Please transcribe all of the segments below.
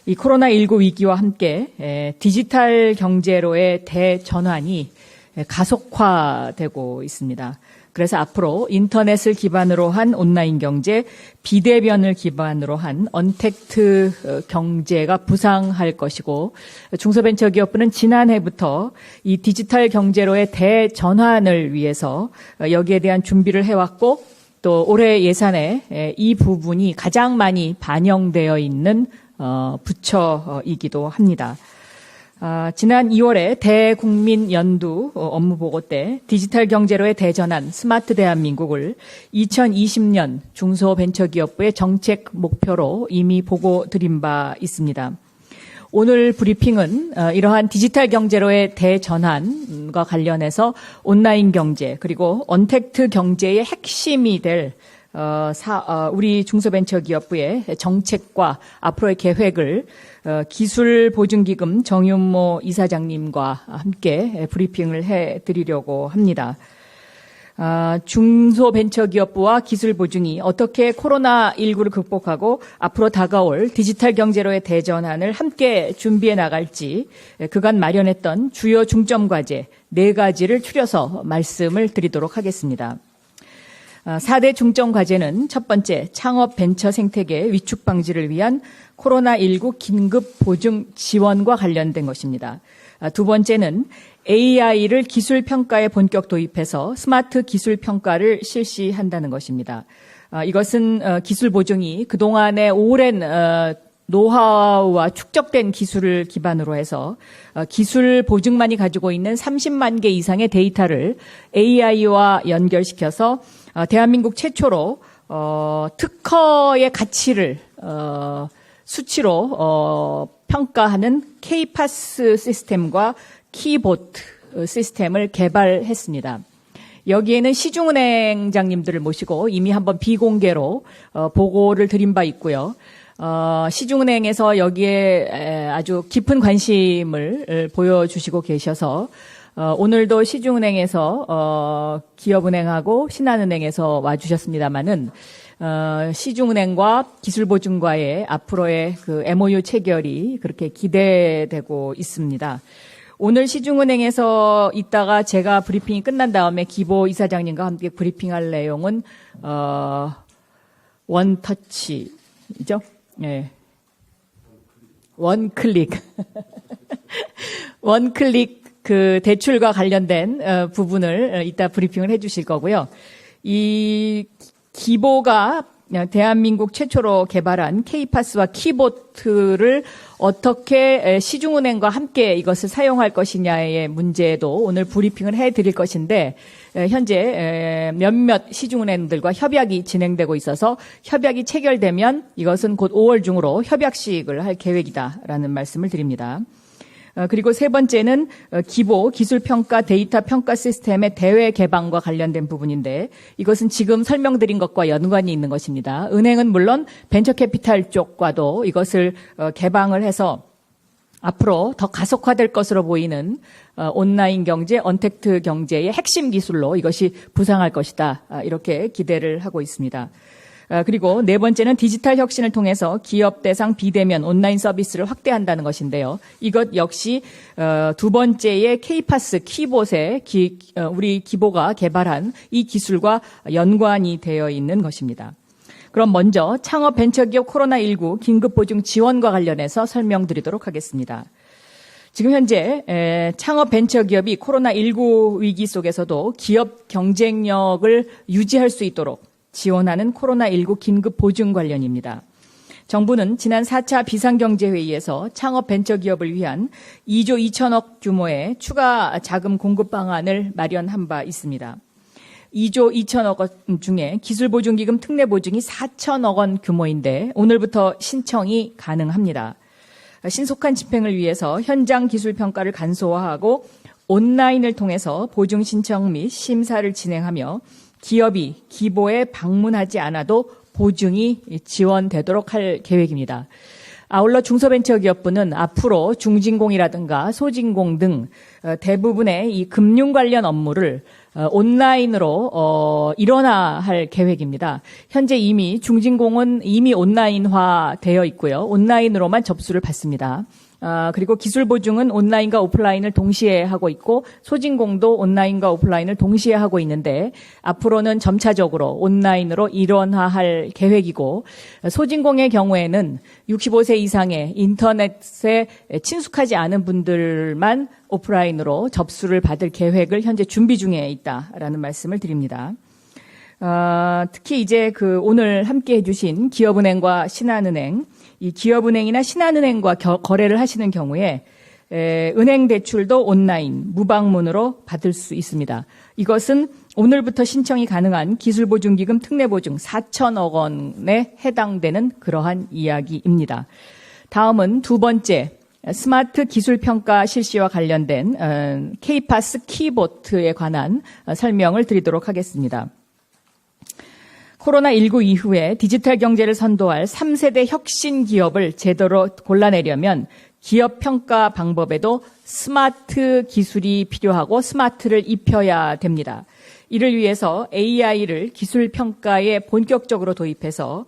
이 코로나19 위기와 함께 디지털 경제로의 대전환이 가속화되고 있습니다. 그래서 앞으로 인터넷을 기반으로 한 온라인 경제, 비대면을 기반으로 한 언택트 경제가 부상할 것이고, 중소벤처기업부는 지난해부터 이 디지털 경제로의 대전환을 위해서 여기에 대한 준비를 해왔고, 또 올해 예산에 이 부분이 가장 많이 반영되어 있는 부처이기도 합니다. 지난 2월에 대국민 연두 업무보고 때 디지털 경제로의 대전환 스마트 대한민국을 2020년 중소벤처기업부의 정책 목표로 이미 보고 드린 바 있습니다. 오늘 브리핑은 이러한 디지털 경제로의 대전환과 관련해서 온라인 경제 그리고 언택트 경제의 핵심이 될 우리 중소벤처기업부의 정책과 앞으로의 계획을 기술보증기금 정윤모 이사장님과 함께 브리핑을 해드리려고 합니다. 중소벤처기업부와 기술보증이 어떻게 코로나19를 극복하고 앞으로 다가올 디지털 경제로의 대전환을 함께 준비해 나갈지 그간 마련했던 주요 중점과제 4가지를 추려서 말씀을 드리도록 하겠습니다. 4대 중점과제는 첫 번째, 창업 벤처 생태계 위축 방지를 위한 코로나19 긴급 보증 지원과 관련된 것입니다. 두 번째는 AI를 기술 평가에 본격 도입해서 스마트 기술 평가를 실시한다는 것입니다. 이것은 기술 보증이 그동안의 오랜 노하우와 축적된 기술을 기반으로 해서 기술 보증만이 가지고 있는 30만 개 이상의 데이터를 AI와 연결시켜서 대한민국 최초로 특허의 가치를 수치로 평가하는 K-PASS 시스템과 키보트 시스템을 개발했습니다. 여기에는 시중은행장님들을 모시고 이미 한번 비공개로 보고를 드린 바 있고요. 시중은행에서 여기에 아주 깊은 관심을 보여주시고 계셔서 오늘도 시중은행에서 기업은행하고 신한은행에서 와주셨습니다마는 시중은행과 기술보증과의 앞으로의 그 MOU 체결이 그렇게 기대되고 있습니다. 오늘 시중은행에서 있다가 제가 브리핑이 끝난 다음에 기보 이사장님과 함께 브리핑할 내용은 원터치죠? 네. 원클릭. 원클릭 그 대출과 관련된 부분을 이따 브리핑을 해 주실 거고요. 이 기보가 대한민국 최초로 개발한 K-PASS와 키보트를 어떻게 시중은행과 함께 이것을 사용할 것이냐의 문제도 오늘 브리핑을 해드릴 것인데 현재 몇몇 시중은행들과 협약이 진행되고 있어서 협약이 체결되면 이것은 곧 5월 중으로 협약식을 할 계획이다라는 말씀을 드립니다. 그리고 세 번째는 기보 기술평가 데이터 평가 시스템의 대외 개방과 관련된 부분인데 이것은 지금 설명드린 것과 연관이 있는 것입니다. 은행은 물론 벤처캐피탈 쪽과도 이것을 개방을 해서 앞으로 더 가속화될 것으로 보이는 온라인 경제, 언택트 경제의 핵심 기술로 이것이 부상할 것이다. 이렇게 기대를 하고 있습니다. 그리고 네 번째는 디지털 혁신을 통해서 기업 대상 비대면 온라인 서비스를 확대한다는 것인데요. 이것 역시 두 번째의 K-PASS 키봇에 우리 기보가 개발한 이 기술과 연관이 되어 있는 것입니다. 그럼 먼저 창업 벤처기업 코로나19 긴급보증 지원과 관련해서 설명드리도록 하겠습니다. 지금 현재 창업 벤처기업이 코로나19 위기 속에서도 기업 경쟁력을 유지할 수 있도록 지원하는 코로나19 긴급 보증 관련입니다. 정부는 지난 4차 비상경제회의에서 창업 벤처기업을 위한 2조 2천억 규모의 추가 자금 공급 방안을 마련한 바 있습니다. 2조 2천억 원 중에 기술보증기금 특례보증이 4천억 원 규모인데 오늘부터 신청이 가능합니다. 신속한 집행을 위해서 현장 기술평가를 간소화하고 온라인을 통해서 보증 신청 및 심사를 진행하며 기업이 기보에 방문하지 않아도 보증이 지원되도록 할 계획입니다. 아울러 중소벤처기업부는 앞으로 중진공이라든가 소진공 등 대부분의 이 금융 관련 업무를 온라인으로 일원화할 계획입니다. 현재 이미 중진공은 이미 온라인화 되어 있고요. 온라인으로만 접수를 받습니다. 그리고 기술보증은 온라인과 오프라인을 동시에 하고 있고 소진공도 온라인과 오프라인을 동시에 하고 있는데 앞으로는 점차적으로 온라인으로 일원화할 계획이고 소진공의 경우에는 65세 이상의 인터넷에 친숙하지 않은 분들만 오프라인으로 접수를 받을 계획을 현재 준비 중에 있다라는 말씀을 드립니다. 특히 이제 오늘 함께 해주신 기업은행과 신한은행, 이 기업은행이나 신한은행과 거래를 하시는 경우에 은행 대출도 온라인, 무방문으로 받을 수 있습니다. 이것은 오늘부터 신청이 가능한 기술보증기금 특례보증 4천억 원에 해당되는 그러한 이야기입니다. 다음은 두 번째, 스마트 기술평가 실시와 관련된 K-PASS 키보트에 관한 설명을 드리도록 하겠습니다. 코로나19 이후에 디지털 경제를 선도할 3세대 혁신 기업을 제대로 골라내려면 기업 평가 방법에도 스마트 기술이 필요하고 스마트를 입혀야 됩니다. 이를 위해서 AI를 기술 평가에 본격적으로 도입해서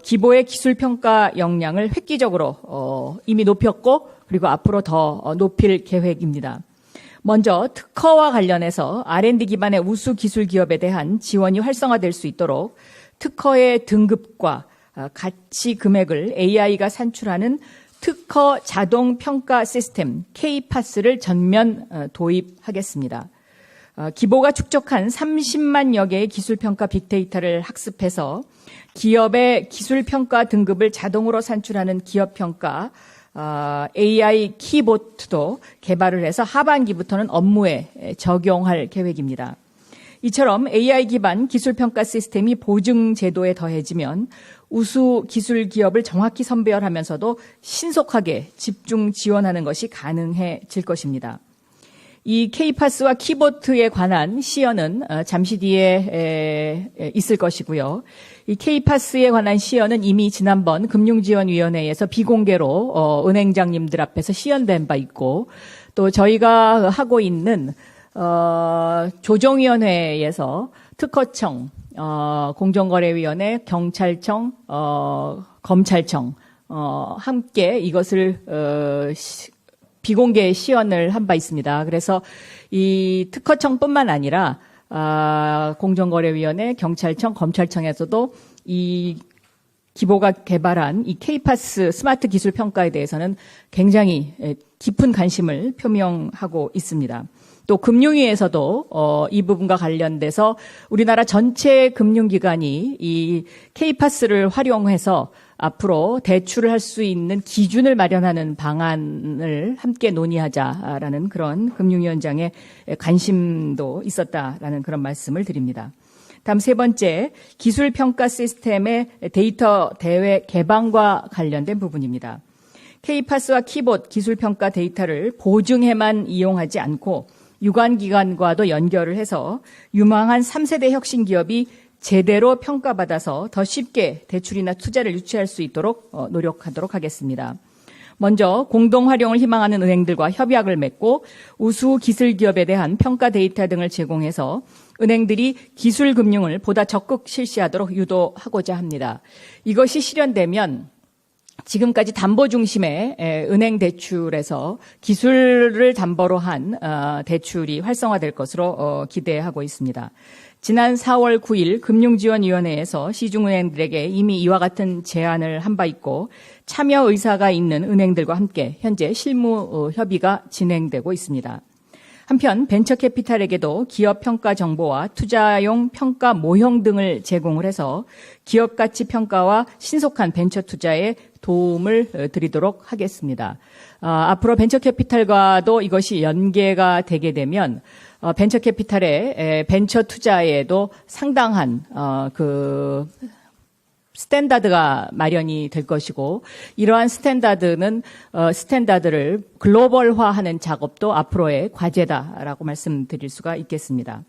기보의 기술 평가 역량을 획기적으로 이미 높였고 그리고 앞으로 더 높일 계획입니다. 먼저 특허와 관련해서 R&D 기반의 우수 기술 기업에 대한 지원이 활성화될 수 있도록 특허의 등급과 가치 금액을 AI가 산출하는 특허 자동 평가 시스템 K-PASS를 전면 도입하겠습니다. 기보가 축적한 30만여 개의 기술평가 빅데이터를 학습해서 기업의 기술평가 등급을 자동으로 산출하는 기업평가 AI 키보트도 개발을 해서 하반기부터는 업무에 적용할 계획입니다. 이처럼 AI 기반 기술평가 시스템이 보증 제도에 더해지면 우수 기술 기업을 정확히 선별하면서도 신속하게 집중 지원하는 것이 가능해질 것입니다. 이 K-PASS와 키보트에 관한 시연은 잠시 뒤에 있을 것이고요. 이 K-PASS에 관한 시연은 이미 지난번 금융지원위원회에서 비공개로 은행장님들 앞에서 시연된 바 있고 또 저희가 하고 있는 조정위원회에서 특허청, 공정거래위원회, 경찰청, 검찰청 함께 이것을 비공개 시연을 한 바 있습니다. 그래서 이 특허청뿐만 아니라 공정거래위원회, 경찰청, 검찰청에서도 이 기보가 개발한 이 K-PASS 스마트 기술 평가에 대해서는 굉장히 깊은 관심을 표명하고 있습니다. 또 금융위에서도 이 부분과 관련돼서 우리나라 전체 금융기관이 이 K-PASS를 활용해서 앞으로 대출을 할 수 있는 기준을 마련하는 방안을 함께 논의하자라는 그런 금융위원장의 관심도 있었다라는 그런 말씀을 드립니다. 다음 세 번째, 기술평가 시스템의 데이터 대외 개방과 관련된 부분입니다. K-PASS와 키보트 기술평가 데이터를 보증에만 이용하지 않고 유관기관과도 연결을 해서 유망한 3세대 혁신 기업이 제대로 평가받아서 더 쉽게 대출이나 투자를 유치할 수 있도록 노력하도록 하겠습니다. 먼저 공동 활용을 희망하는 은행들과 협약을 맺고 우수 기술 기업에 대한 평가 데이터 등을 제공해서 은행들이 기술 금융을 보다 적극 실시하도록 유도하고자 합니다. 이것이 실현되면 지금까지 담보 중심의 은행 대출에서 기술을 담보로 한 대출이 활성화될 것으로 기대하고 있습니다. 지난 4월 9일 금융지원위원회에서 시중은행들에게 이미 이와 같은 제안을 한 바 있고 참여 의사가 있는 은행들과 함께 현재 실무 협의가 진행되고 있습니다. 한편 벤처캐피탈에게도 기업 평가 정보와 투자용 평가 모형 등을 제공을 해서 기업 가치 평가와 신속한 벤처 투자에 도움을 드리도록 하겠습니다. 앞으로 벤처캐피탈과도 이것이 연계가 되게 되면 벤처캐피탈의 벤처 투자에도 상당한 스탠다드가 마련이 될 것이고 이러한 스탠다드를 글로벌화하는 작업도 앞으로의 과제다라고 말씀드릴 수가 있겠습니다.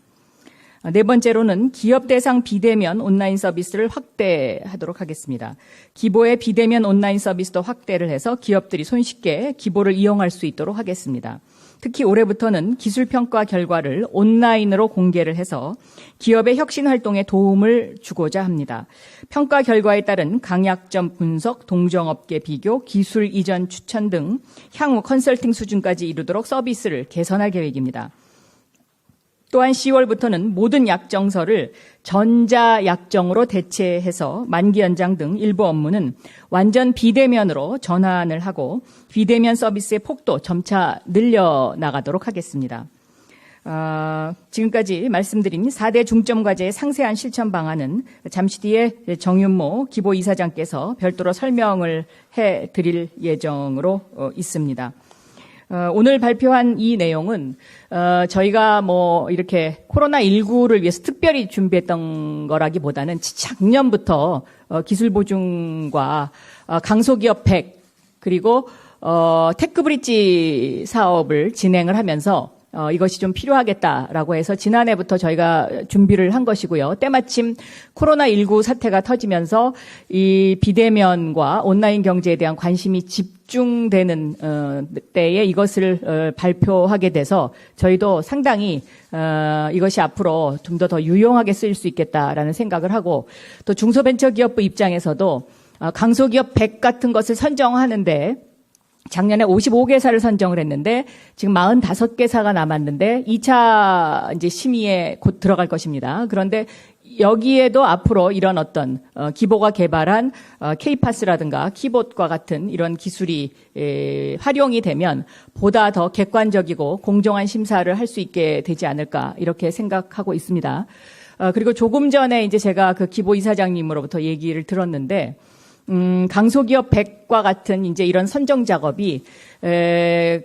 네 번째로는 기업 대상 비대면 온라인 서비스를 확대하도록 하겠습니다. 기보의 비대면 온라인 서비스도 확대를 해서 기업들이 손쉽게 기보를 이용할 수 있도록 하겠습니다. 특히 올해부터는 기술평가 결과를 온라인으로 공개를 해서 기업의 혁신 활동에 도움을 주고자 합니다. 평가 결과에 따른 강약점 분석, 동종업계 비교, 기술 이전 추천 등 향후 컨설팅 수준까지 이루도록 서비스를 개선할 계획입니다. 또한 10월부터는 모든 약정서를 전자약정으로 대체해서 만기 연장 등 일부 업무는 완전 비대면으로 전환을 하고 비대면 서비스의 폭도 점차 늘려나가도록 하겠습니다. 지금까지 말씀드린 4대 중점과제의 상세한 실천 방안은 잠시 뒤에 정윤모 기보이사장께서 별도로 설명을 해드릴 예정으로 있습니다. 오늘 발표한 이 내용은 저희가 이렇게 코로나19를 위해서 특별히 준비했던 거라기보다는 작년부터 기술보증과 강소기업 100 그리고 테크브릿지 사업을 진행을 하면서 이것이 좀 필요하겠다라고 해서 지난해부터 저희가 준비를 한 것이고요. 때마침 코로나19 사태가 터지면서 이 비대면과 온라인 경제에 대한 관심이 집중되는 때에 이것을 발표하게 돼서 저희도 상당히 이것이 앞으로 좀 더 유용하게 쓰일 수 있겠다라는 생각을 하고 또 중소벤처기업부 입장에서도 강소기업 100 같은 것을 선정하는데 작년에 55개사를 선정을 했는데 지금 45개사가 남았는데 2차 이제 심의에 곧 들어갈 것입니다. 그런데 여기에도 앞으로 이런 어떤 기보가 개발한 K-PASS라든가 키봇과 같은 이런 기술이 활용이 되면 보다 더 객관적이고 공정한 심사를 할 수 있게 되지 않을까 이렇게 생각하고 있습니다. 그리고 조금 전에 이제 제가 그 기보 이사장님으로부터 얘기를 들었는데 강소기업 100과 같은 이제 이런 선정 작업이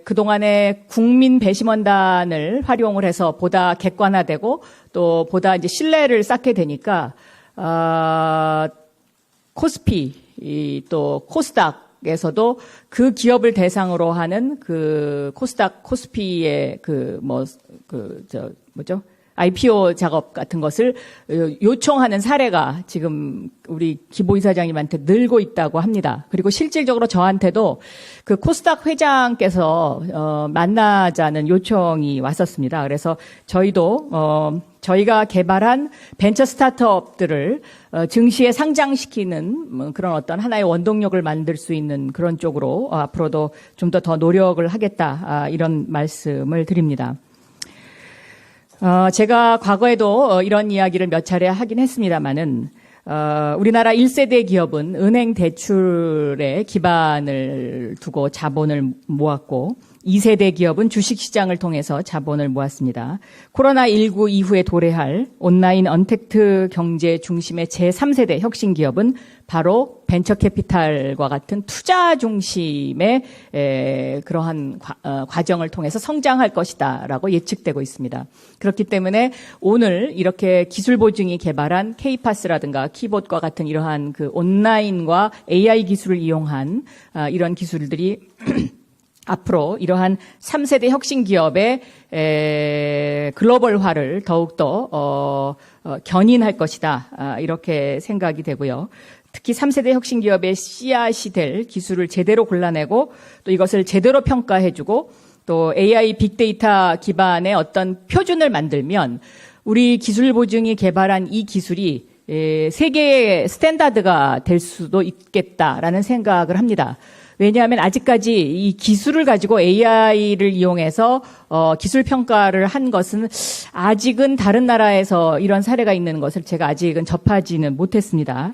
그동안에 국민 배심원단을 활용을 해서 보다 객관화되고 또 보다 이제 신뢰를 쌓게 되니까 코스피 또 코스닥에서도 그 기업을 대상으로 하는 그 코스피의 IPO 작업 같은 것을 요청하는 사례가 지금 우리 기보이사장님한테 늘고 있다고 합니다. 그리고 실질적으로 저한테도 그 코스닥 회장께서 만나자는 요청이 왔었습니다. 그래서 저희도 저희가 개발한 벤처 스타트업들을 증시에 상장시키는 그런 어떤 하나의 원동력을 만들 수 있는 그런 쪽으로 앞으로도 좀 더 노력을 하겠다 이런 말씀을 드립니다. 제가 과거에도 이런 이야기를 몇 차례 하긴 했습니다만은, 우리나라 1세대 기업은 은행 대출에 기반을 두고 자본을 모았고, 2세대 기업은 주식시장을 통해서 자본을 모았습니다. 코로나19 이후에 도래할 온라인 언택트 경제 중심의 제3세대 혁신 기업은 바로 벤처캐피탈과 같은 투자 중심의 그러한 과정을 통해서 성장할 것이다라고 예측되고 있습니다. 그렇기 때문에 오늘 이렇게 기술보증이 개발한 K-PASS라든가 키봇과 같은 이러한 그 온라인과 AI 기술을 이용한 이런 기술들이 앞으로 이러한 3세대 혁신 기업의 글로벌화를 더욱더 견인할 것이다. 이렇게 생각이 되고요. 특히 3세대 혁신 기업의 씨앗이 될 기술을 제대로 골라내고 또 이것을 제대로 평가해주고 또 AI 빅데이터 기반의 어떤 표준을 만들면 우리 기술보증이 개발한 이 기술이 세계의 스탠다드가 될 수도 있겠다라는 생각을 합니다. 왜냐하면 아직까지 이 기술을 가지고 AI를 이용해서 기술 평가를 한 것은 아직은 다른 나라에서 이런 사례가 있는 것을 제가 아직은 접하지는 못했습니다.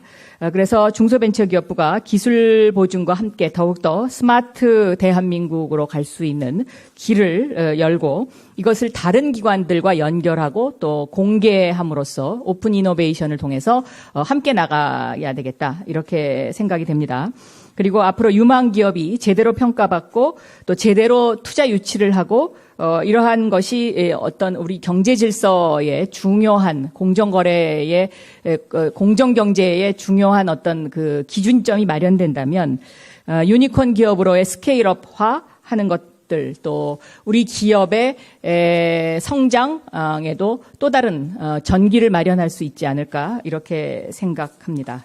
그래서 중소벤처기업부가 기술보증과 함께 더욱더 스마트 대한민국으로 갈 수 있는 길을 열고 이것을 다른 기관들과 연결하고 또 공개함으로써 오픈 이노베이션을 통해서 함께 나가야 되겠다 이렇게 생각이 됩니다. 그리고 앞으로 유망 기업이 제대로 평가받고 또 제대로 투자 유치를 하고 이러한 것이 어떤 우리 경제 질서의 중요한 공정거래의 공정경제의 중요한 어떤 그 기준점이 마련된다면 유니콘 기업으로의 스케일업화 하는 것들 또 우리 기업의 성장에도 또 다른 전기를 마련할 수 있지 않을까 이렇게 생각합니다.